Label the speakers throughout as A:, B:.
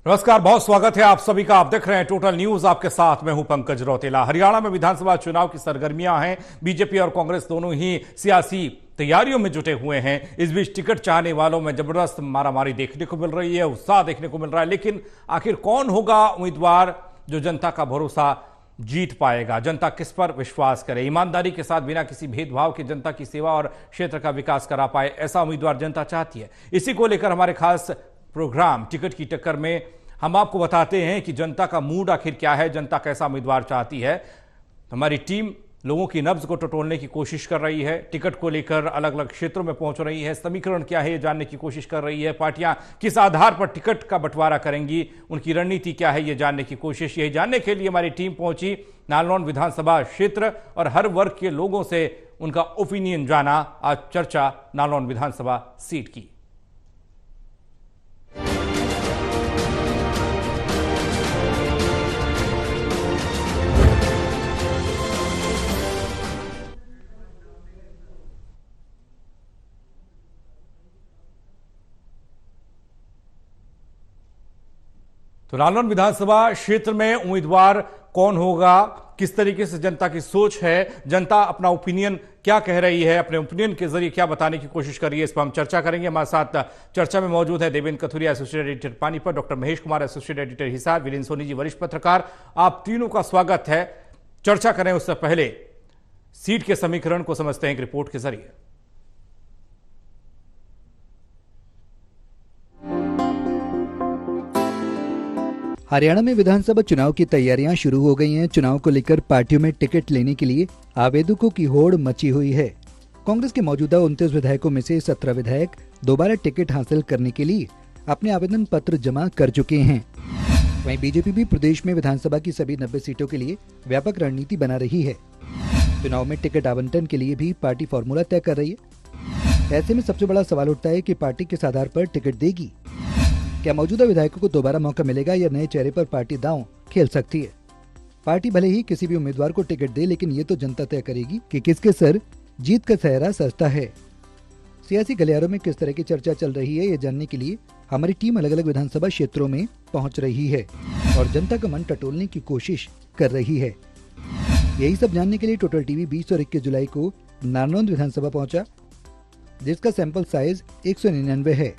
A: नमस्कार, बहुत स्वागत है आप सभी का। आप देख रहे हैं टोटल न्यूज, आपके साथ मैं हूं पंकज रौतेला। हरियाणा में विधानसभा चुनाव की सरगर्मियां हैं। बीजेपी और कांग्रेस दोनों ही सियासी तैयारियों में जुटे हुए हैं। इस बीच टिकट चाहने वालों में जबरदस्त मारामारी देखने को मिल रही है, उत्साह देखने को मिल रहा है। लेकिन आखिर कौन होगा उम्मीदवार जो जनता का भरोसा जीत पाएगा? जनता किस पर विश्वास करे? ईमानदारी के साथ बिना किसी भेदभाव के जनता की सेवा और क्षेत्र का विकास करा पाए, ऐसा उम्मीदवार जनता चाहती है। इसी को लेकर हमारे खास प्रोग्राम टिकट की टक्कर में हम आपको बताते हैं कि जनता का मूड आखिर क्या है, जनता कैसा उम्मीदवार चाहती है। हमारी टीम लोगों की नब्ज को टटोलने की कोशिश कर रही है, टिकट को लेकर अलग अलग क्षेत्रों में पहुंच रही है, समीकरण क्या है ये जानने की कोशिश कर रही है, पार्टियां किस आधार पर टिकट का बंटवारा करेंगी, उनकी रणनीति क्या है ये जानने की कोशिश। यही जानने के लिए हमारी टीम पहुंची नालौन विधानसभा क्षेत्र और हर वर्ग के लोगों से उनका ओपिनियन जाना। आज चर्चा नालौन विधानसभा सीट की। तो नालौन विधानसभा क्षेत्र में उम्मीदवार कौन होगा, किस तरीके से जनता की सोच है, जनता अपना ओपिनियन क्या कह रही है, अपने ओपिनियन के जरिए क्या बताने की कोशिश कर रही है, इस पर हम चर्चा करेंगे। हमारे साथ चर्चा में मौजूद है Devendra Kathuria, associate editor Panipat, doctor Mahesh Kumar, associate editor Hisar, Virendra Soni ji, वरिष्ठ पत्रकार। आप तीनों का स्वागत है। चर्चा करें उससे पहले सीट के समीकरण को समझते हैं एक रिपोर्ट के जरिए।
B: हरियाणा में विधानसभा चुनाव की तैयारियां शुरू हो गई हैं। चुनाव को लेकर पार्टियों में टिकट लेने के लिए आवेदकों की होड़ मची हुई है। कांग्रेस के मौजूदा 29 विधायकों में से 17 विधायक दोबारा टिकट हासिल करने के लिए अपने आवेदन पत्र जमा कर चुके हैं। वहीं बीजेपी भी प्रदेश में विधानसभा की सभी 90 सीटों के लिए व्यापक रणनीति बना रही है। चुनाव में टिकट आवंटन के लिए भी पार्टी फॉर्मूला तय कर रही है। ऐसे में सबसे बड़ा सवाल उठता है कि पार्टी किस आधार पर टिकट देगी। क्या मौजूदा विधायकों को दोबारा मौका मिलेगा या नए चेहरे पर पार्टी दांव खेल सकती है? पार्टी भले ही किसी भी उम्मीदवार को टिकट दे, लेकिन ये तो जनता तय करेगी कि किसके सर जीत का सहरा सजता है। सियासी गलियारों में किस तरह की चर्चा चल रही है, ये जानने के लिए हमारी टीम अलग अलग विधानसभा क्षेत्रों में पहुंच रही है और जनता का मन टटोलने की कोशिश कर रही है। यही सब जानने के लिए टोटल टीवी 20 और 21 जुलाई को नालौन विधानसभा पहुंचा, जिसका सैंपल साइज 199 है।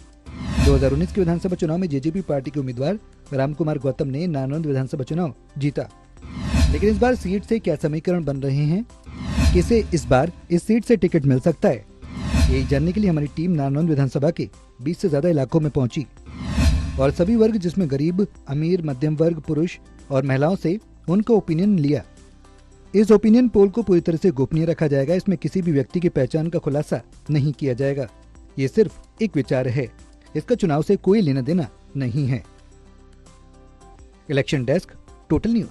B: 2019 के विधानसभा चुनाव में जेजेपी पार्टी के उम्मीदवार रामकुमार गौतम ने नालौन विधानसभा चुनाव जीता। लेकिन इस बार सीट से क्या समीकरण बन रहे हैं, किसे इस बार इस सीट से टिकट मिल सकता है, यही जानने के लिए हमारी टीम नालौन विधानसभा के 20 से ज्यादा इलाकों में पहुंची और सभी वर्ग, जिसमें गरीब, अमीर, मध्यम वर्ग, पुरुष और महिलाओं से उनका ओपिनियन लिया। इस ओपिनियन पोल को पूरी तरह से गोपनीय रखा जाएगा। इसमें किसी भी व्यक्ति की पहचान का खुलासा नहीं किया जाएगा। ये सिर्फ एक विचार है, इसका चुनाव से कोई लेना देना नहीं है। Election desk, total news.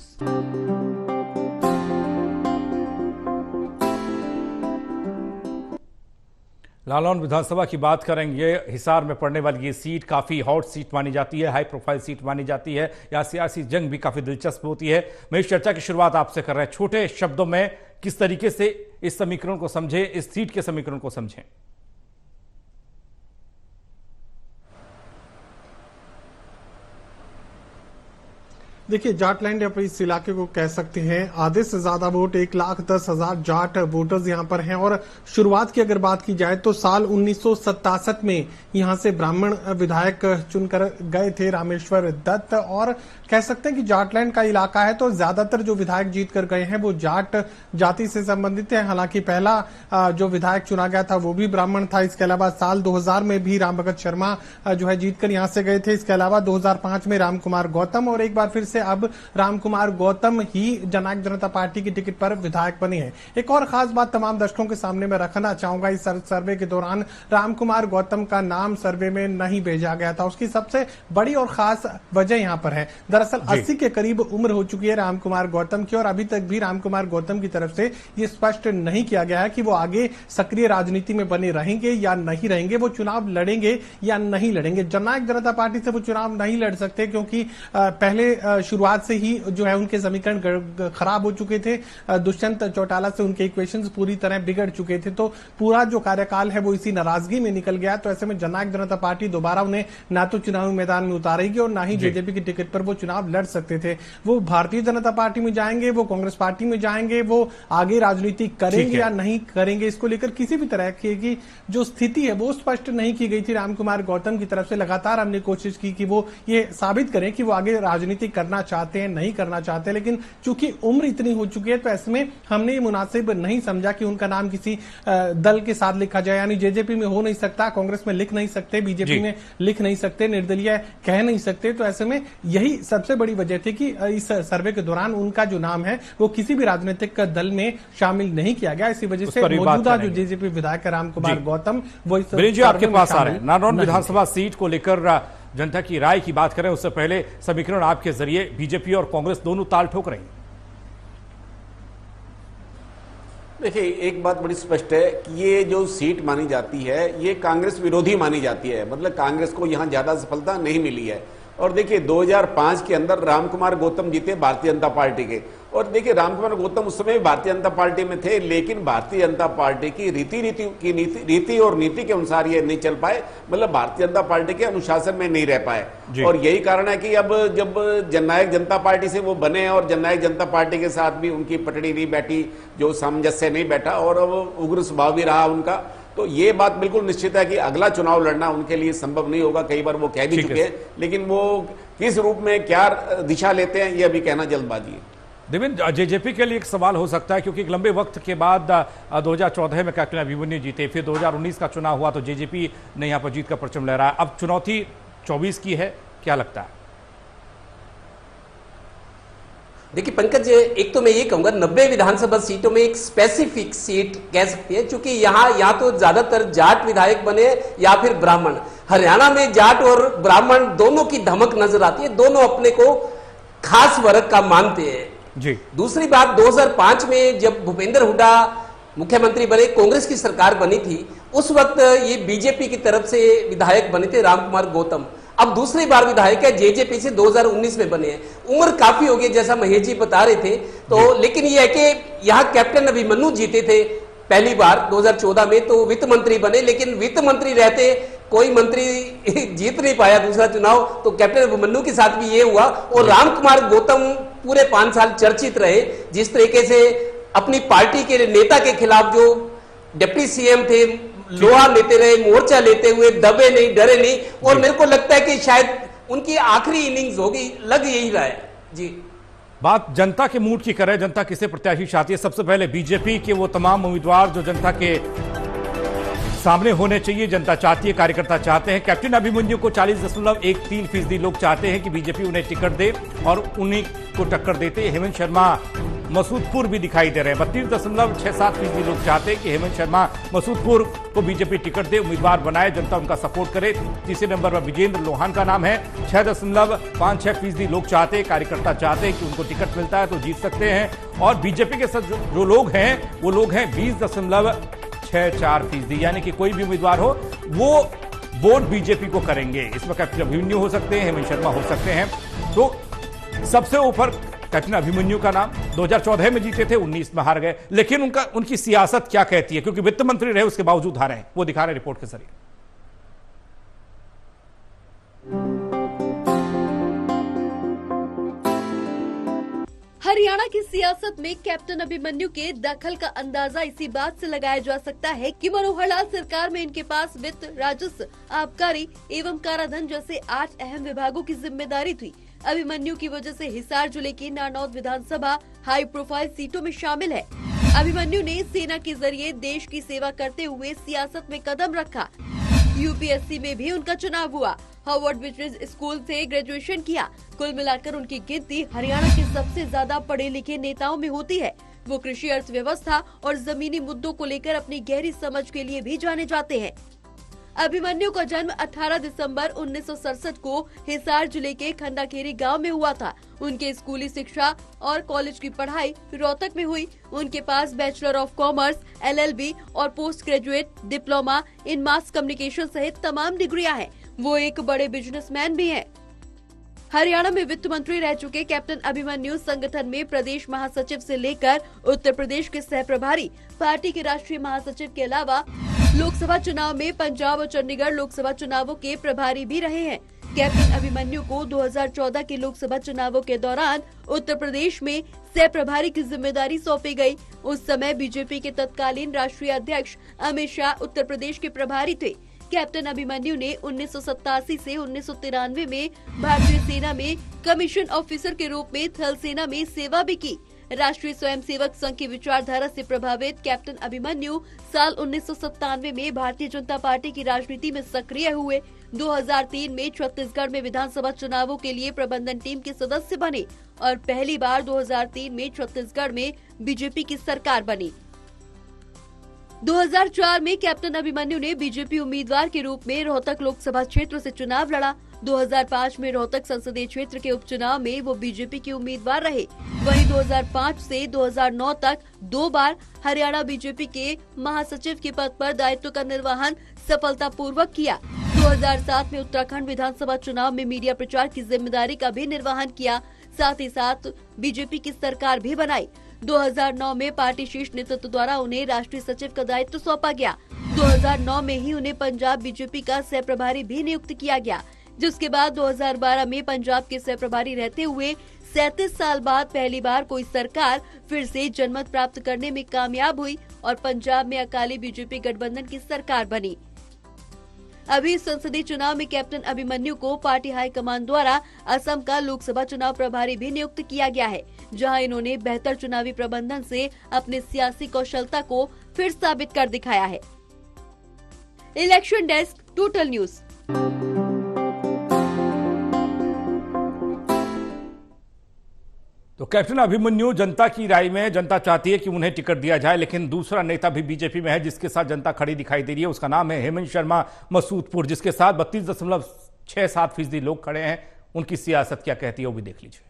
A: Nalaun विधानसभा की बात करेंगे। हिसार में पड़ने वाली ये सीट काफी हॉट सीट मानी जाती है, हाई प्रोफाइल सीट मानी जाती है। यहाँ सियासी जंग भी काफी दिलचस्प होती है। मैं इस चर्चा की शुरुआत आपसे कर रहे हैं। छोटे शब्दों में किस तरीके से इस समीकरण को समझे, इस सीट के समीकरण को समझें?
C: देखिए, जाट लैंड या इस इलाके को कह सकते हैं आधे से ज्यादा वोट 1,10,000 जाट वोटर्स यहां पर हैं। और शुरुआत की अगर बात की जाए तो साल 1967 में यहां से ब्राह्मण विधायक चुनकर गए थे, रामेश्वर दत्त। और कह सकते हैं कि जाटलैंड का इलाका है तो ज्यादातर जो विधायक जीत कर गए हैं वो जाट जाति से संबंधित है। हालांकि पहला जो विधायक चुना गया था वो भी ब्राह्मण था। इसके अलावा साल 2000 में भी राम भगत शर्मा जो है जीतकर यहां से गए थे। इसके अलावा 2005 में रामकुमार गौतम और एक बार फिर से अब रामकुमार गौतम ही जननायक जनता पार्टी की टिकट पर विधायक बने हैं। एक और खास बात तमाम दर्शकों के सामने मैं रखना चाहूंगा, इस सर्वे के दौरान रामकुमार गौतम का नाम सर्वे में नहीं भेजा गया था। उसकी सबसे बड़ी और खास वजह यहां पर है। दरअसल 80 के करीब उम्र हो चुकी है रामकुमार गौतम की और अभी तक भी रामकुमार गौतम की तरफ से यह स्पष्ट नहीं किया गया है कि वो आगे सक्रिय राजनीति में बने रहेंगे या नहीं रहेंगे, वो चुनाव लड़ेंगे या नहीं लड़ेंगे। जननायक जनता पार्टी से वो चुनाव नहीं लड़ सकते क्योंकि पहले शुरुआत से ही जो है उनके समीकरण खराब हो चुके थे। दुष्यंत चौटाला से उनके इक्वेशंस पूरी तरह बिगड़ चुके थे, तो पूरा जो कार्यकाल है वो इसी नाराजगी में निकल गया। तो ऐसे में जननायक जनता पार्टी दोबारा उन्हें ना तो चुनावी मैदान में उतारेगी और ना ही जेजेपी की टिकट पर वो चुनाव लड़ सकते थे। वो भारतीय जनता पार्टी में जाएंगे, वो कांग्रेस पार्टी में जाएंगे, वो आगे राजनीति करेंगे या नहीं करेंगे, इसको लेकर किसी भी तरह की जो स्थिति है वो स्पष्ट नहीं की गई थी। रामकुमार गौतम की तरफ से लगातार हमने कोशिश की कि वो ये साबित करें कि वो आगे राजनीति करना चाहते हैं, नहीं करना चाहते, लेकिन चूंकि उम्र इतनी हो चुकी है तो ऐसे में हमने ये मुनासिब नहीं समझा कि उनका नाम किसी दल के साथ लिखा जाए। यानी जेजेपी में हो नहीं सकता, कांग्रेस में लिख नहीं सकते, बीजेपी में लिख नहीं सकते, निर्दलीय कह नहीं सकते। तो ऐसे में यही सबसे बड़ी वजह थी कि इस सर्वे के दौरान उनका जो नाम है वो किसी भी राजनीतिक दल में शामिल नहीं किया गया। इसी वजह से मौजूदा जो जेजेपी विधायक रामकुमार गौतम वो इस
A: आपके पास आ रहे हैं। नारनौल विधानसभा सीट को लेकर जनता की राय की बात करें उससे पहले समीकरण आपके जरिए बीजेपी और कांग्रेस दोनों ताल ठोक रही हैं।
D: देखिए, एक बात बड़ी स्पष्ट है कि ये जो सीट मानी जाती है ये कांग्रेस विरोधी मानी जाती है, मतलब कांग्रेस को यहां ज्यादा सफलता नहीं मिली है। और देखिए 2005 के अंदर रामकुमार गौतम जीते भारतीय जनता पार्टी के, और देखिए रामकुमार गौतम उस समय भारतीय जनता पार्टी में थे, लेकिन भारतीय जनता पार्टी की रीति और नीति के अनुसार ये नहीं चल पाए, मतलब भारतीय जनता पार्टी के अनुशासन में नहीं रह पाए। और यही कारण है कि अब जब जननायक जनता पार्टी से वो बने और जननायक जनता पार्टी के साथ भी उनकी पटड़ी नहीं बैठी, जो सामंजस्य नहीं बैठा और अब उग्र स्वभाव भी रहा उनका, तो ये बात बिल्कुल निश्चित है कि अगला चुनाव लड़ना उनके लिए संभव नहीं होगा। कई बार वो कह भी चुके हैं, लेकिन वो किस रूप में क्या दिशा लेते हैं ये अभी कहना जल्दबाजी है।
A: देवेंद्र, जेजेपी के लिए एक सवाल हो सकता है क्योंकि एक लंबे वक्त के बाद 2014 में कैप्टन अभिमन्यु जीते, फिर 2019 का चुनाव हुआ तो जेजेपी ने यहां पर जीत का परचम लहराया। अब चुनौती 24 की है, क्या लगता है?
E: देखिए पंकज, एक तो मैं ये कहूंगा 90 विधानसभा सीटों में एक स्पेसिफिक सीट कह सकती है, क्योंकि यहाँ तो ज्यादातर जाट विधायक बने या फिर ब्राह्मण। हरियाणा में जाट और ब्राह्मण दोनों की धमक नजर आती है, दोनों अपने को खास वर्ग का मानते हैं
A: जी।
E: दूसरी बात, 2005 में जब भूपेंद्र हुड्डा मुख्यमंत्री बने, कांग्रेस की सरकार बनी थी, उस वक्त ये बीजेपी की तरफ से विधायक बने थे रामकुमार गौतम। अब दूसरी बार विधायक है जेजेपी से 2019 में बने हैं। उम्र काफी हो गई जैसा महेश जी बता रहे थे, तो लेकिन ये है कि यहाँ कैप्टन अभिमन्यु जीते थे पहली बार 2014 में, तो वित्त मंत्री बने, लेकिन वित्त मंत्री रहते कोई मंत्री जीत नहीं पाया दूसरा चुनाव, तो कैप्टन अभिमन्यु के साथ भी ये हुआ। और रामकुमार गौतम पूरे 5 साल चर्चित रहे, जिस तरीके से अपनी पार्टी के नेता के खिलाफ जो डिप्टी सीएम थे लोहा लेते रहे, मोर्चा लेते हुए, दबे नहीं, डरे नहीं, और मेरे को लगता है कि शायद उनकी आखिरी इनिंग्स होगी, लग यही रहा है जी।
A: बात जनता के मूड की करें, जनता किसे प्रत्याशी चाहती है? सबसे पहले बीजेपी के वो तमाम उम्मीदवार जो जनता के सामने होने चाहिए, जनता चाहती है, कार्यकर्ता चाहते हैं। कैप्टन अभिमन्यु को 40.13% लोग चाहते हैं कि बीजेपी उन्हें टिकट दे और उन्हीं को टक्कर देते। हेमंत शर्मा मसूदपुर भी दिखाई दे रहे हैं। 32.67% लोग चाहते हैं कि हेमंत शर्मा मसूदपुर को बीजेपी टिकट दे, उम्मीदवार बनाए, जनता उनका सपोर्ट करे। तीसरे नंबर पर विजेंद्र लोहान का नाम है। 6.56% लोग चाहते हैं, कार्यकर्ता चाहते हैं कि उनको टिकट मिलता है तो जीत सकते हैं। और बीजेपी के साथ जो लोग हैं वो लोग हैं 20.64%, यानी कि कोई भी उम्मीदवार हो वो वोट बीजेपी को करेंगे। इसमें कैप्टन अभिमन्यु हो सकते हैं, हेमंत शर्मा हो सकते हैं। तो सबसे ऊपर कैप्टन अभिमन्यु का नाम। 2014 में जीते थे, 19 में हार गए, लेकिन उनकी सियासत क्या कहती है, क्योंकि वित्त मंत्री रहे उसके बावजूद हारे हैं, वो दिखा रहे रिपोर्ट के जरिए।
F: हरियाणा की सियासत में कैप्टन अभिमन्यु के दखल का अंदाजा इसी बात से लगाया जा सकता है कि मनोहर लाल सरकार में इनके पास वित्त, राजस्व, आबकारी एवं काराधन जैसे 8 अहम विभागों की जिम्मेदारी थी। अभिमन्यु की वजह से हिसार जिले की नारनौल विधानसभा हाई प्रोफाइल सीटों में शामिल है। अभिमन्यु ने सेना के जरिए देश की सेवा करते हुए सियासत में कदम रखा। यूपीएससी में भी उनका चुनाव हुआ। हार्वर्ड बिजनेस स्कूल से ग्रेजुएशन किया। कुल मिलाकर उनकी गिनती हरियाणा के सबसे ज्यादा पढ़े लिखे नेताओं में होती है। वो कृषि, अर्थव्यवस्था और जमीनी मुद्दों को लेकर अपनी गहरी समझ के लिए भी जाने जाते हैं। अभिमन्यु का जन्म 18 दिसंबर 1967 को हिसार जिले के खंडाखेरी गांव में हुआ था। उनके स्कूली शिक्षा और कॉलेज की पढ़ाई रोहतक में हुई। उनके पास बैचलर ऑफ कॉमर्स, LLB और post graduate diploma in mass communication सहित तमाम डिग्रियां हैं। वो एक बड़े बिजनेसमैन भी हैं। हरियाणा में वित्त मंत्री रह चुके कैप्टन अभिमन्यु संगठन में प्रदेश महासचिव से लेकर उत्तर प्रदेश के सह प्रभारी, पार्टी के राष्ट्रीय महासचिव के अलावा लोकसभा चुनाव में पंजाब और चंडीगढ़ लोकसभा चुनावों के प्रभारी भी रहे हैं। कैप्टन अभिमन्यु को 2014 के लोकसभा चुनावों के दौरान उत्तर प्रदेश में सह प्रभारी की जिम्मेदारी सौंपी गई। उस समय बीजेपी के तत्कालीन राष्ट्रीय अध्यक्ष अमित शाह उत्तर प्रदेश के प्रभारी थे। कैप्टन अभिमन्यु ने 1987 से 1993 में भारतीय सेना में कमीशन ऑफिसर के रूप में थल सेना में सेवा भी की। राष्ट्रीय स्वयंसेवक संघ की विचारधारा से प्रभावित कैप्टन अभिमन्यु साल 1997 में भारतीय जनता पार्टी की राजनीति में सक्रिय हुए। 2003 में छत्तीसगढ़ में विधानसभा चुनावों के लिए प्रबंधन टीम के सदस्य बने और पहली बार 2003 में छत्तीसगढ़ में बीजेपी की सरकार बनी। 2004 में कैप्टन अभिमन्यु ने बीजेपी उम्मीदवार के रूप में रोहतक लोकसभा क्षेत्र से चुनाव लड़ा। 2005 में रोहतक संसदीय क्षेत्र के उपचुनाव में वो बीजेपी के उम्मीदवार रहे। वहीं 2005 से 2009 तक 2 बार हरियाणा बीजेपी के महासचिव के पद पर दायित्व का निर्वहन सफलतापूर्वक किया। 2007 में उत्तराखंड विधानसभा चुनाव में मीडिया प्रचार की जिम्मेदारी का भी निर्वहन किया। साथ ही साथ बीजेपी की सरकार भी बनाई। 2009 में पार्टी शीर्ष नेतृत्व द्वारा उन्हें राष्ट्रीय सचिव का दायित्व सौंपा गया। 2009 में ही उन्हें पंजाब बीजेपी का सह प्रभारी भी नियुक्त किया गया, जिसके बाद 2012 में पंजाब के सह प्रभारी रहते हुए 37 साल बाद पहली बार कोई सरकार फिर से जनमत प्राप्त करने में कामयाब हुई और पंजाब में अकाली बीजेपी गठबंधन की सरकार बनी। अभी संसदीय चुनाव में कैप्टन अभिमन्यु को पार्टी हाईकमान द्वारा असम का लोकसभा चुनाव प्रभारी भी नियुक्त किया गया है, जहां इन्होंने बेहतर चुनावी प्रबंधन से अपनी सियासी कौशलता को फिर साबित कर दिखाया है। Election desk, total news.
A: तो कैप्टन अभिमन्यु, जनता की राय में जनता चाहती है कि उन्हें टिकट दिया जाए, लेकिन दूसरा नेता भी बीजेपी में है जिसके साथ जनता खड़ी दिखाई दे रही है। उसका नाम है हेमंत शर्मा मसूदपुर, जिसके साथ 32.67% लोग खड़े हैं। उनकी सियासत क्या कहती है वो भी देख लीजिए।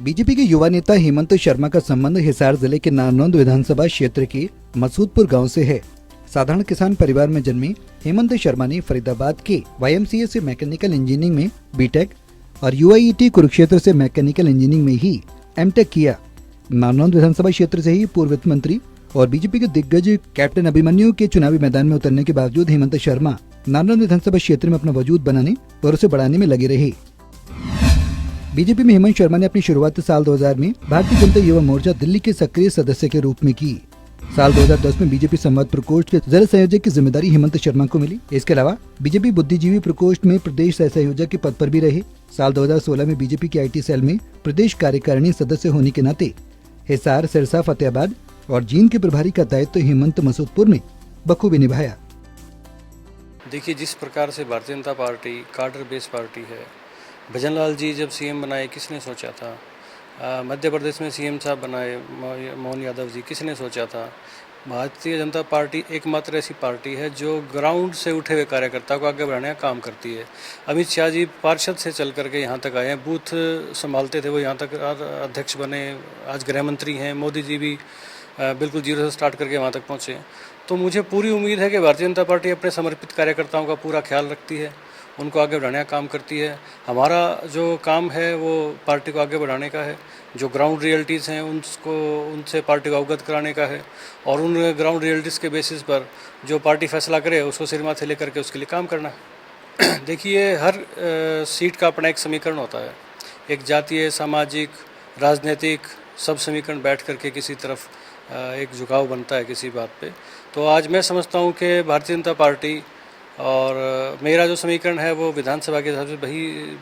B: बीजेपी के युवा नेता हेमंत शर्मा का संबंध हिसार जिले के नारनौंद विधानसभा क्षेत्र के मसूदपुर गांव से है। साधारण किसान परिवार में जन्मे हेमंत शर्मा ने फरीदाबाद के YMCA से मैकेनिकल इंजीनियरिंग में बीटेक और UIET कुरुक्षेत्र से मैकेनिकल इंजीनियरिंग में ही MTech किया। नारनौंद विधानसभा क्षेत्र से ही पूर्व वित्त मंत्री और बीजेपी के दिग्गज कैप्टन अभिमन्यु के चुनावी मैदान में उतरने के बावजूद हेमंत शर्मा नारनौंद विधानसभा क्षेत्र में अपना वजूद बनाने और उसे बढ़ाने में लगे रहे। बीजेपी में हेमंत शर्मा ने अपनी शुरुआत साल 2000 में भारतीय जनता युवा मोर्चा दिल्ली के सक्रिय सदस्य के रूप में की। साल 2010 में बीजेपी संवाद प्रकोष्ठ के जिला संयोजक की जिम्मेदारी हेमंत शर्मा को मिली। इसके अलावा बीजेपी बुद्धिजीवी प्रकोष्ठ में प्रदेश सह संयोजक के पद पर भी रहे। साल 2016 में बीजेपी के IT सेल में प्रदेश कार्यकारिणी सदस्य होने के नाते हिसार, सिरसा, फतेहाबाद और जींद के प्रभारी का दायित्व हेमंत मसूदपुर ने बखूबी निभाया।
G: देखिए, जिस प्रकार से भारतीय जनता पार्टी कार्डर बेस पार्टी है, भजनलाल जी जब CM बनाए किसने सोचा था? मध्य प्रदेश में CM साहब बनाए मोहन यादव जी, किसने सोचा था? भारतीय जनता पार्टी एकमात्र ऐसी पार्टी है जो ग्राउंड से उठे हुए कार्यकर्ता को आगे बढ़ाने का काम करती है। अमित शाह जी पार्षद से चल करके यहाँ तक आए हैं, बूथ संभालते थे, वो यहाँ तक अध्यक्ष बने, आज गृह मंत्री हैं। मोदी जी भी बिल्कुल जीरो से स्टार्ट करके वहाँ तक पहुँचे। तो मुझे पूरी उम्मीद है कि भारतीय जनता पार्टी अपने समर्पित कार्यकर्ताओं का पूरा ख्याल रखती है, उनको आगे बढ़ाने का काम करती है। हमारा जो काम है वो पार्टी को आगे बढ़ाने का है, जो ग्राउंड रियलिटीज़ हैं उनसे पार्टी को अवगत कराने का है और उन ग्राउंड रियलिटीज़ के बेसिस पर जो पार्टी फैसला करे उसको सिर माथे लेकर के उसके लिए काम करना है। देखिए, हर सीट का अपना एक समीकरण होता है, एक जातीय, सामाजिक, राजनीतिक सब समीकरण बैठ करके किसी तरफ एक झुकाव बनता है किसी बात पे। तो आज मैं समझता हूँ कि भारतीय जनता पार्टी और मेरा जो समीकरण है वो विधानसभा के हिसाब से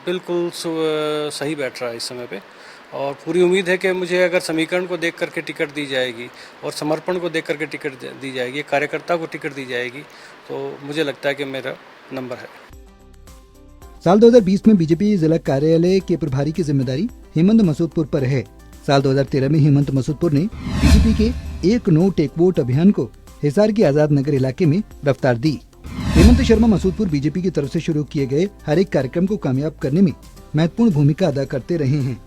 G: बिल्कुल सही बैठ रहा है इस समय पे और पूरी उम्मीद है कि मुझे अगर समीकरण को देख करके टिकट दी जाएगी और समर्पण को देख करके टिकट दी जाएगी, कार्यकर्ता को टिकट दी जाएगी, तो मुझे लगता है कि मेरा नंबर है।
B: साल 2020 में बीजेपी जिला कार्यालय के प्रभारी की जिम्मेदारी हेमंत मसूदपुर पर है। साल 2013 में हेमंत मसूदपुर ने बीजेपी के एक नोट एक वोट अभियान को हिसार के आजाद नगर इलाके में रफ्तार दी। हेमंत शर्मा मसूदपुर बीजेपी की तरफ से शुरू किए गए हर एक कार्यक्रम को कामयाब करने में महत्वपूर्ण भूमिका अदा करते रहे हैं।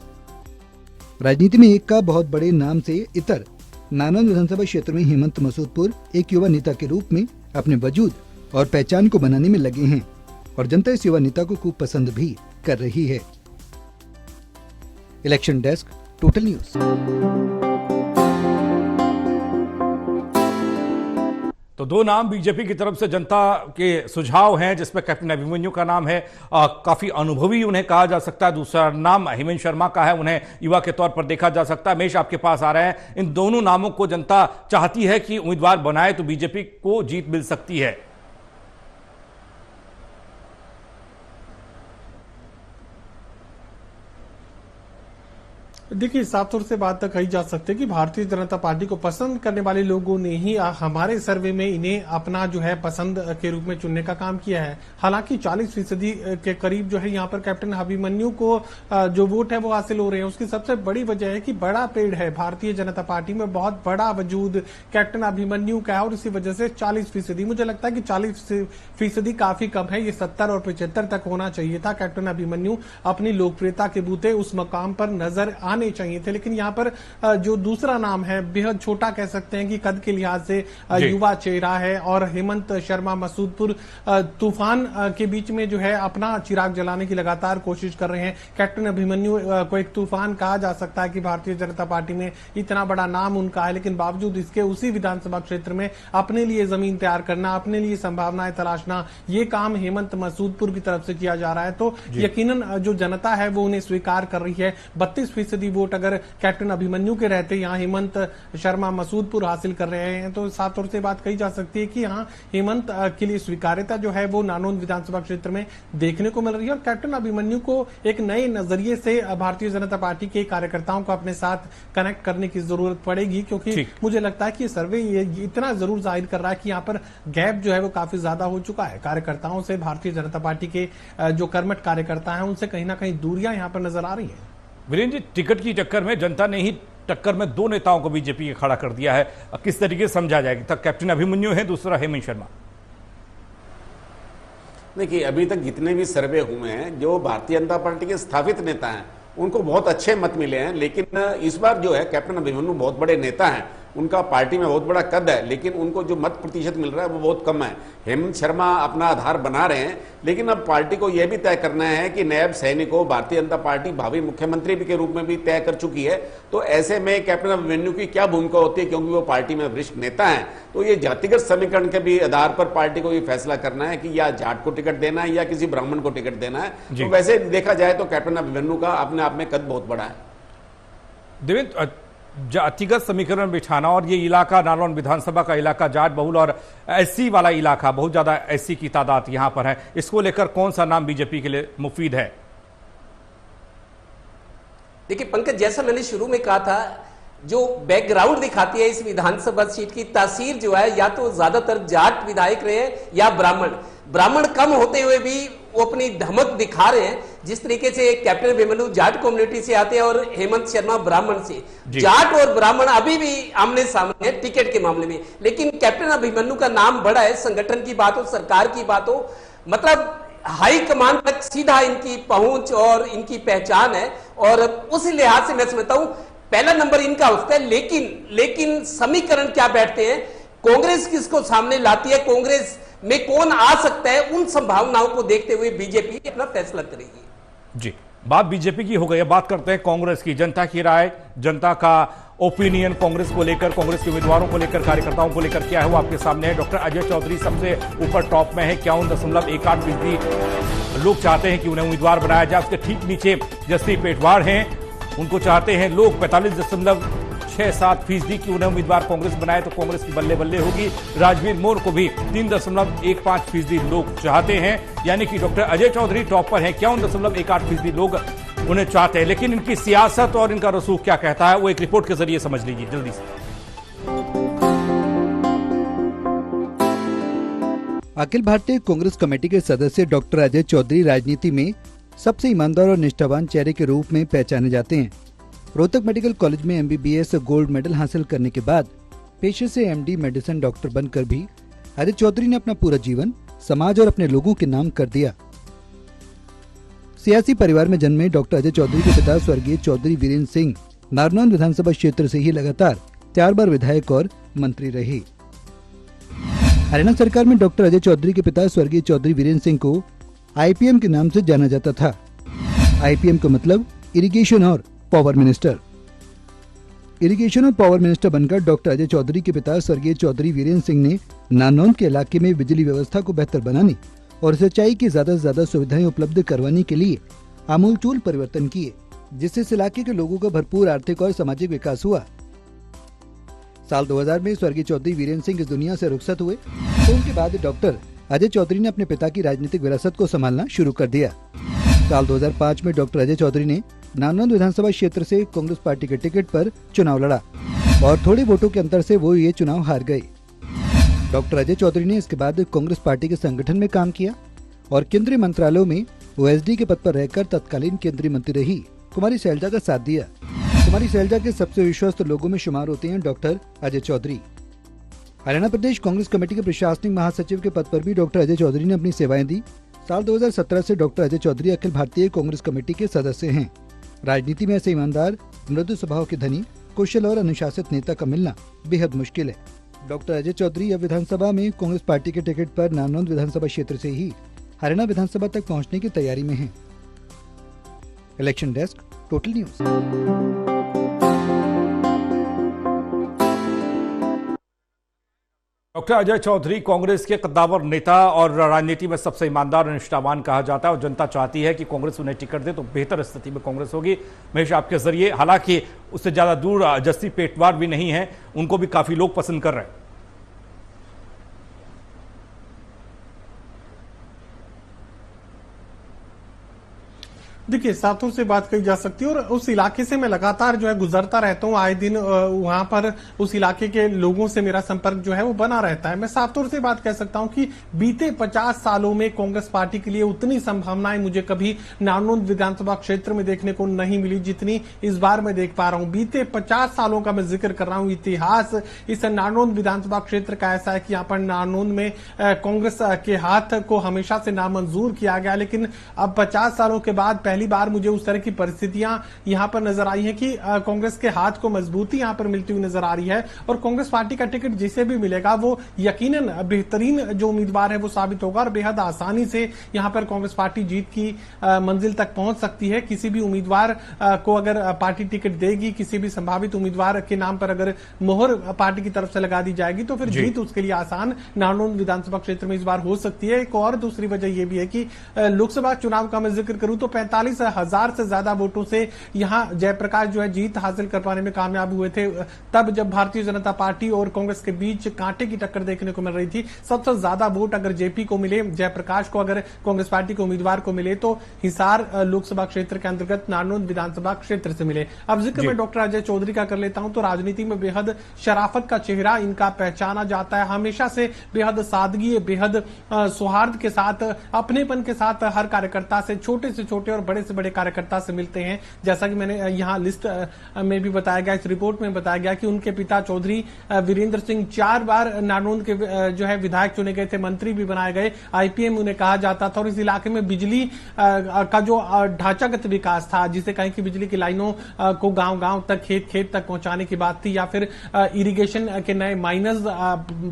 B: राजनीति में एक का बहुत बड़े नाम से इतर नारनौंद विधानसभा क्षेत्र में हेमंत मसूदपुर एक युवा नेता के रूप में अपने वजूद और पहचान को बनाने में लगे हैं और जनता इस युवा नेता को खूब पसंद भी कर रही है। Election desk, total news.
A: तो दो नाम बीजेपी की तरफ से जनता के सुझाव हैं, जिसमें कैप्टन अभिमन्यु का नाम है, काफी अनुभवी उन्हें कहा जा सकता है। दूसरा नाम हेमंत शर्मा का है, उन्हें युवा के तौर पर देखा जा सकता है। हमेश आपके पास आ रहे हैं, इन दोनों नामों को जनता चाहती है कि उम्मीदवार बनाए तो बीजेपी को जीत मिल सकती है।
C: देखिए, साफ तौर से बात तक कही जा सकती है कि भारतीय जनता पार्टी को पसंद करने वाले लोगों ने ही हमारे सर्वे में इन्हें अपना जो है पसंद के रूप में चुनने का काम किया है। हालांकि 40% के करीब जो है यहाँ पर कैप्टन अभिमन्यु को जो वोट है वो हासिल हो रहे हैं। उसकी सबसे बड़ी वजह है कि बड़ा पेड़ है भारतीय जनता पार्टी में, बहुत बड़ा वजूद कैप्टन अभिमन्यु का है और इसी वजह से 40%। मुझे लगता है कि 40% काफी कम है, ये 70 और 75 तक होना चाहिए था। कैप्टन अभिमन्यु अपनी लोकप्रियता के बूते उस मकाम पर नजर आने चाहिए थे, लेकिन यहाँ पर जो दूसरा नाम है बेहद छोटा कह सकते हैं कि कद के लिहाज से युवा चेहरा है और हेमंत शर्मा मसूदपुर तूफान के बीच में जो है अपना चिराग जलाने की लगातार कोशिश कर रहे हैं। कैप्टन अभिमन्यु को एक तूफान कहा जा सकता है कि भारतीय जनता पार्टी में इतना बड़ा नाम उनका है, लेकिन बावजूद इसके उसी विधानसभा क्षेत्र में अपने लिए जमीन तैयार करना, अपने लिए संभावनाएं तलाशना, ये काम हेमंत मसूदपुर की तरफ से किया जा रहा है। तो यकीनन जो जनता है वो उन्हें स्वीकार कर रही है। 32% वोट अगर कैप्टन अभिमन्यु के रहते यहाँ हेमंत शर्मा मसूदपुर हासिल कर रहे हैं, तो साफ तौर से बात कही जा सकती है कि यहाँ हेमंत के लिए स्वीकार्यता जो है वो नानोद विधानसभा क्षेत्र में देखने को मिल रही है और कैप्टन अभिमन्यु को एक नए नजरिए से भारतीय जनता पार्टी के कार्यकर्ताओं को अपने साथ कनेक्ट करने की जरूरत पड़ेगी, क्योंकि मुझे लगता है कि सर्वे ये इतना जरूर जाहिर कर रहा है कि यहाँ पर गैप जो है वो काफी ज्यादा हो चुका है कार्यकर्ताओं से। भारतीय जनता पार्टी के जो कर्मठ कार्यकर्ता हैं उनसे कहीं ना कहीं दूरियां यहाँ पर नजर आ रही है।
A: वीरेंद्र जी, टिकट की टक्कर में जनता ने ही टक्कर में दो नेताओं को बीजेपी के खड़ा कर दिया है, किस तरीके से समझा जाएगा? तक कैप्टन अभिमन्यु है, दूसरा हेमंत शर्मा।
D: देखिए, अभी तक जितने भी सर्वे हुए हैं, जो भारतीय जनता पार्टी के स्थापित नेता हैं उनको बहुत अच्छे मत मिले हैं, लेकिन इस बार जो है कैप्टन अभिमन्यु बहुत बड़े नेता हैं, उनका पार्टी में बहुत बड़ा कद है, लेकिन उनको जो मत प्रतिशत मिल रहा है वो बहुत कम है। हेमंत शर्मा अपना आधार बना रहे हैं, लेकिन अब पार्टी को यह भी तय करना है कि नायब सैनिक को भारतीय जनता पार्टी भावी मुख्यमंत्री के रूप में भी तय कर चुकी है। तो ऐसे में कैप्टन अभिमन्यु की क्या भूमिका होती है, क्योंकि वो पार्टी में वरिष्ठ नेता हैं, तो ये जातिगत समीकरण के भी आधार पर पार्टी को ये फैसला करना है कि या जाट को टिकट देना है या किसी ब्राह्मण को टिकट देना है। तो वैसे देखा जाए तो कैप्टन अभिमन्यु का अपने आप में कद बहुत बड़ा है।
A: देवेंद्र, जातिगत समीकरण बिठाना और ये इलाका नालौन विधानसभा का इलाका जाट बहुल और एससी वाला इलाका, बहुत ज्यादा एससी की तादाद यहां पर है, इसको लेकर कौन सा नाम बीजेपी के लिए मुफीद है?
E: देखिए पंकज, जैसा मैंने शुरू में कहा था, जो बैकग्राउंड दिखाती है इस विधानसभा सीट की तासीर जो है, या तो ज्यादातर जाट विधायक रहे या ब्राह्मण कम होते हुए भी वो अपनी धमक दिखा रहे हैं। जिस तरीके से कैप्टन अभिमन्यु जाट कम्युनिटी से आते हैं और हेमंत शर्मा ब्राह्मण से, जाट और ब्राह्मण अभी भी आमने सामने है टिकट के मामले में, लेकिन कैप्टन अभिमन्यु का नाम बड़ा है। संगठन की बात हो, सरकार की बात हो, मतलब हाई कमान तक सीधा इनकी पहुंच और इनकी पहचान है, और उस लिहाज से मैं समझता हूं पहला नंबर इनका उठता है। लेकिन समीकरण क्या बैठते हैं, कांग्रेस किसको सामने लाती है, कांग्रेस में कौन आ सकता है, उन संभावनाओं को देखते हुए बीजेपी अपना फैसला करेगी।
A: जी, बात बीजेपी की हो गई है, बात करते हैं कांग्रेस की। जनता की राय, जनता का ओपिनियन कांग्रेस को लेकर, कांग्रेस के उम्मीदवारों को लेकर, कार्यकर्ताओं को लेकर क्या है वो आपके सामने है। डॉक्टर अजय चौधरी सबसे ऊपर टॉप में है, 51.18% लोग चाहते हैं कि उन्हें उम्मीदवार बनाया जाए। उसके ठीक नीचे जस्सी पेटवार हैं, उनको चाहते हैं लोग 45.67% की उन्हें उम्मीदवार कांग्रेस बनाए तो कांग्रेस की बल्ले बल्ले होगी। राजवीर मोर को भी 3.15% लोग चाहते हैं, यानी कि डॉक्टर अजय चौधरी टॉप पर हैं, 51.18% लोग उन्हें चाहते हैं। लेकिन इनकी सियासत और इनका रसूख क्या कहता है वो एक रिपोर्ट के जरिए समझ लीजिए जल्दी से।
B: अखिल भारतीय कांग्रेस कमेटी के सदस्य डॉक्टर अजय चौधरी राजनीति में सबसे ईमानदार और निष्ठावान चेहरे के रूप में पहचाने जाते हैं। रोहतक मेडिकल कॉलेज में MBBS गोल्ड मेडल हासिल करने के बाद पेशे से MD मेडिसिन डॉक्टर बनकर भी अजय चौधरी ने अपना पूरा जीवन समाज और अपने लोगों के नाम कर दिया। सियासी परिवार में जन्मे डॉक्टर अजय चौधरी के पिता स्वर्गीय चौधरी वीरेंद्र सिंह नारनौल विधानसभा क्षेत्र से ही लगातार 4 बार विधायक और मंत्री रहे। हरियाणा सरकार में डॉक्टर अजय चौधरी के पिता स्वर्गीय चौधरी वीरेंद्र सिंह को आईपीएम के नाम से जाना जाता था। आईपीएम का मतलब इरिगेशन और पावर मिनिस्टर। इरिगेशन और पावर मिनिस्टर बनकर डॉक्टर अजय चौधरी के पिता स्वर्गीय चौधरी वीरेंद्र सिंह ने नानौंद के इलाके में बिजली व्यवस्था को बेहतर बनाने और सिंचाई की ज्यादा से ज्यादा सुविधाएं उपलब्ध करवाने के लिए आमूलचूल परिवर्तन किए, जिससे इस इलाके के लोगों का भरपूर आर्थिक और सामाजिक विकास हुआ। साल 2000 में स्वर्गीय चौधरी वीरेंद्र सिंह इस दुनिया से रुखसत हुए तो उनके बाद डॉक्टर अजय चौधरी ने अपने पिता की राजनीतिक विरासत को संभालना शुरू कर दिया। साल 2005 में डॉक्टर अजय चौधरी ने नानौंद विधानसभा क्षेत्र से कांग्रेस पार्टी के टिकट पर चुनाव लड़ा और थोड़े वोटों के अंतर से वो ये चुनाव हार गए। डॉक्टर अजय चौधरी ने इसके बाद कांग्रेस पार्टी के संगठन में काम किया और केंद्रीय मंत्रालयों में ओएसडी के पद पर रहकर तत्कालीन केंद्रीय मंत्री रही कुमारी शैलजा का साथ दिया। कुमारी शैलजा के सबसे विश्वस्त लोगों में शुमार होते हैं डॉक्टर अजय चौधरी। हरियाणा प्रदेश कांग्रेस कमेटी के प्रशासनिक महासचिव के पद पर भी डॉक्टर अजय चौधरी ने अपनी सेवाएं दी। साल 2017 से डॉक्टर अजय चौधरी अखिल भारतीय कांग्रेस कमेटी के सदस्य हैं। राजनीति में ऐसे ईमानदार, मृदु स्वभाव के धनी, कुशल और अनुशासित नेता का मिलना बेहद मुश्किल है। डॉक्टर अजय चौधरी अब विधानसभा में कांग्रेस पार्टी के टिकट पर नानौंद विधानसभा क्षेत्र से ही हरियाणा विधानसभा तक पहुंचने की तैयारी में हैं। Election desk, total news.
A: Doctor Ajay Chaudhary Congress के कद्दावर नेता और राजनीति में सबसे ईमानदार और निष्ठावान कहा जाता है और जनता चाहती है कि कांग्रेस उन्हें टिकट दे तो बेहतर स्थिति में कांग्रेस होगी। महेश, आपके जरिए, हालांकि उससे ज्यादा दूर जस्सी पेटवार भी नहीं है, उनको भी काफी लोग पसंद कर रहे हैं।
C: देखिए, साथों से बात कही जा सकती है और उस इलाके से मैं लगातार जो है गुजरता रहता हूं। आए दिन वहां पर उस इलाके के लोगों से मेरा संपर्क जो है वो बना रहता है। मैं साफ तौर से बात कह सकता हूं कि बीते 50 सालों में कांग्रेस पार्टी के लिए उतनी संभावनाएं मुझे कभी नानौंद विधानसभा क्षेत्र में देखने को नहीं मिली जितनी इस बार मैं देख पा रहा हूं। बीते 50 सालों का मैं जिक्र कर रहा हूं। इतिहास इस नानौंद विधानसभा क्षेत्र का ऐसा है कि यहाँ पर नानौंद में कांग्रेस के हाथ को हमेशा से नामंजूर किया गया, लेकिन अब 50 सालों के बाद पहली बार मुझे उस तरह की परिस्थितियां यहां पर नजर आई हैं कि कांग्रेस के हाथ को मजबूती यहां पर मिलती हुई नजर आ रही है और कांग्रेस पार्टी का टिकट जिसे भी मिलेगा वो यकीनन बेहतरीन जो उम्मीदवार है वो साबित होगा और बेहद आसानी से यहां पर कांग्रेस पार्टी जीत की मंजिल तक पहुंच सकती है। किसी भी उम्मीदवार को अगर पार्टी टिकट देगी, किसी भी संभावित उम्मीदवार के नाम पर अगर मोहर पार्टी की तरफ से लगा दी जाएगी तो फिर जीत उसके लिए आसान नानौंद विधानसभा क्षेत्र में इस बार हो सकती है। एक और दूसरी वजह यह भी है कि लोकसभा चुनाव का मैं जिक्र करूं तो 45,000 से ज्यादा वोटों से यहां जयप्रकाश जो है जीत हासिल कर पाने में कामयाब हुए थे, तब जब भारतीय जनता पार्टी और कांग्रेस के बीच कांटे की टक्कर देखने को मिल रही थी। सबसे ज्यादा वोट अगर जेपी को मिले, जयप्रकाश को अगर कांग्रेस पार्टी के उम्मीदवार को मिले तो हिसार लोकसभा क्षेत्र के अंतर्गत नानौंद विधानसभा क्षेत्र से मिले। अब जिक्र मैं डॉक्टर अजय चौधरी का कर लेता हूं तो राजनीति में बेहद शराफत का चेहरा इनका पहचाना जाता है। हमेशा से बेहद सादगी, बेहद सौहार्द के साथ, अपनेपन के साथ हर कार्यकर्ता से छोटे और बड़े से बड़े कार्यकर्ता से मिलते हैं। जैसा कि मैंने यहां लिस्ट में भी बताया गया, इस रिपोर्ट में बताया गया कि उनके पिता चौधरी वीरेंद्र सिंह 4 बार नानौंद के जो है विधायक चुने गए थे, मंत्री भी बनाए गए, आईपीएम उन्हें कहा जाता था और इस इलाके में बिजली का जो ढांचागत विकास था, जिसे कहें कि बिजली की लाइनों को गांव-गांव तक, खेत तक पहुंचाने की बात थी या फिर इरिगेशन के नए माइनर्स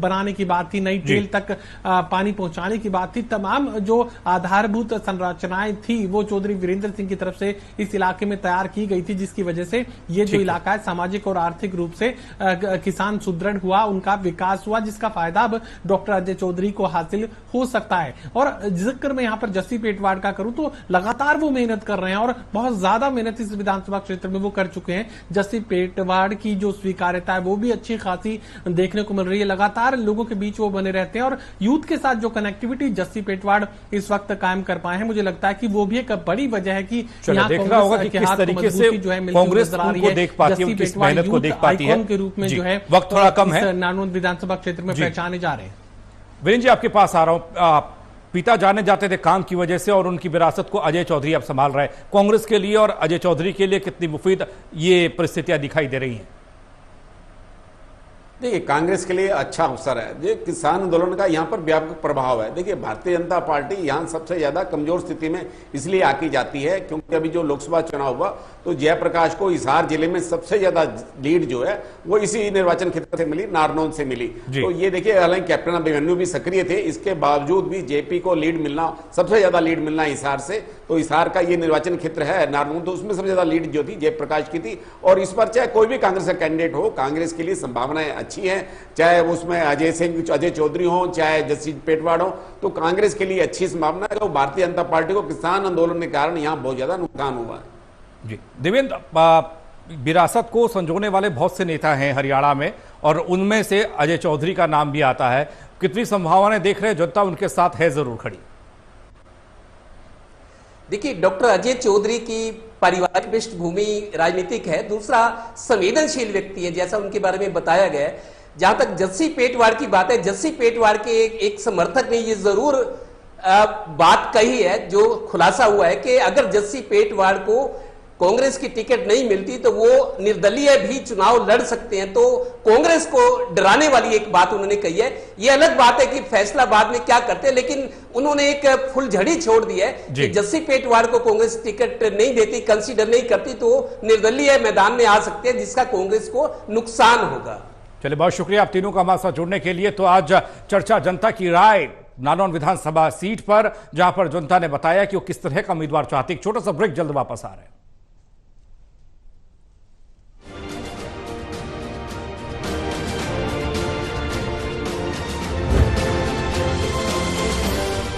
C: बनाने की बात थी, नई टेल तक पानी पहुंचाने की बात थी। तमाम जो आधारभूत संरचनाएं थी वो चौधरी वीरेंद्र सिंह की तरफ से इस इलाके में तैयार की गई थी, जिसकी वजह से ये जो इलाका है सामाजिक और आर्थिक रूप से किसान सुदृढ़ हुआ, उनका विकास हुआ, जिसका फायदा अब डॉक्टर अजय चौधरी को हासिल हो सकता है। और जिक्र में यहां पर जस्सी पेटवाड़ का करूं तो लगातार वो मेहनत कर रहे हैं और बहुत ज्यादा मेहनत इस विधानसभा क्षेत्र में वो कर चुके हैं। जस्सी पेटवाड़ की जो स्वीकार्यता है वो भी अच्छी खासी देखने को मिल रही है। लगातार लोगों के बीच वो बने रहते हैं और यूथ के साथ जो कनेक्टिविटी जस्सी पेटवाड़ इस वक्त कायम कर पाए हैं, मुझे लगता है कि वो भी एक बड़ी वजह है कि
A: देखना होगा कि किस तरीके से कांग्रेस उनको देख पाती है, किस मेहनत को देख पाती है
C: के रूप में जो है
A: वक्त थोड़ा कम है,
C: नानौंद विधानसभा क्षेत्र में पहचाने जा रहे हैं।
A: वीरेंद्र जी, आपके पास आ रहा हूं। पिता जाने जाते थे काम की वजह से और उनकी विरासत को अजय चौधरी अब संभाल रहे हैं। कांग्रेस के लिए और अजय चौधरी के लिए कितनी मुफीद ये परिस्थितियां दिखाई दे रही हैं?
D: देखिए, कांग्रेस के लिए अच्छा अवसर है। ये किसान आंदोलन का यहाँ पर व्यापक प्रभाव है। देखिए, भारतीय जनता पार्टी यहाँ सबसे ज्यादा कमजोर स्थिति में इसलिए आकी जाती है क्योंकि अभी जो लोकसभा चुनाव हुआ तो जयप्रकाश को हिसार जिले में सबसे ज्यादा लीड जो है वो इसी निर्वाचन क्षेत्र से मिली, नारनौल से मिली। तो ये देखिए, हालांकि कैप्टन अभिमन्यु भी सक्रिय थे, इसके बावजूद भी जेपी को लीड मिलना, सबसे ज्यादा लीड मिलना हिसार से, तो हिसार का ये निर्वाचन क्षेत्र है नारनौल, तो उसमें सबसे ज्यादा लीड जो थी जयप्रकाश की थी। और इस पर चाहे कोई भी कांग्रेस का कैंडिडेट हो, कांग्रेस के लिए संभावनाएं अच्छी है, चाहे उसमें अजय चौधरी हो, चाहे जसजीत पेटवाड़ हो, तो कांग्रेस के लिए अच्छी संभावना है। तो भारतीय जनता पार्टी को किसान आंदोलन के कारण यहां बहुत ज्यादा नुकसान हुआ है।
A: जी देवेंद्र, विरासत को संजोने वाले बहुत से नेता हैं हरियाणा में और उनमें से अजय चौधरी का नाम भी आता है। कितनी संभावनाएं देख रहे हैं, जनता उनके साथ है जरूर खड़ी?
E: देखिए, डॉक्टर अजय चौधरी की पारिवारिक पृष्ठभूमि राजनीतिक है, दूसरा संवेदनशील व्यक्ति है जैसा उनके बारे में बताया गया है। जहां तक जस्सी पेटवाड़ की बात है, जस्सी पेटवाड़ के एक समर्थक ने ये जरूर बात कही है, जो खुलासा हुआ है कि अगर जस्सी पेटवाड़ को कांग्रेस की टिकट नहीं मिलती तो वो निर्दलीय भी चुनाव लड़ सकते हैं। तो कांग्रेस को डराने वाली एक बात उन्होंने कही है। ये अलग बात है कि फैसला बाद में क्या करते हैं, लेकिन उन्होंने एक फुलझड़ी छोड़ दी है कि जस्सी पेटवाड़ को कांग्रेस टिकट नहीं देती, कंसीडर नहीं करती, तो निर्दलीय मैदान में आ सकते हैं, जिसका कांग्रेस को नुकसान होगा।
A: चलिए, बहुत शुक्रिया आप तीनों का हमारे साथ जुड़ने के लिए। तो आज चर्चा जनता की राय नारनौल विधानसभा सीट पर, जहां पर जनता ने बताया कि वो किस तरह का उम्मीदवार चाहती है। छोटा सा ब्रेक, जल्द वापस आ रहे हैं।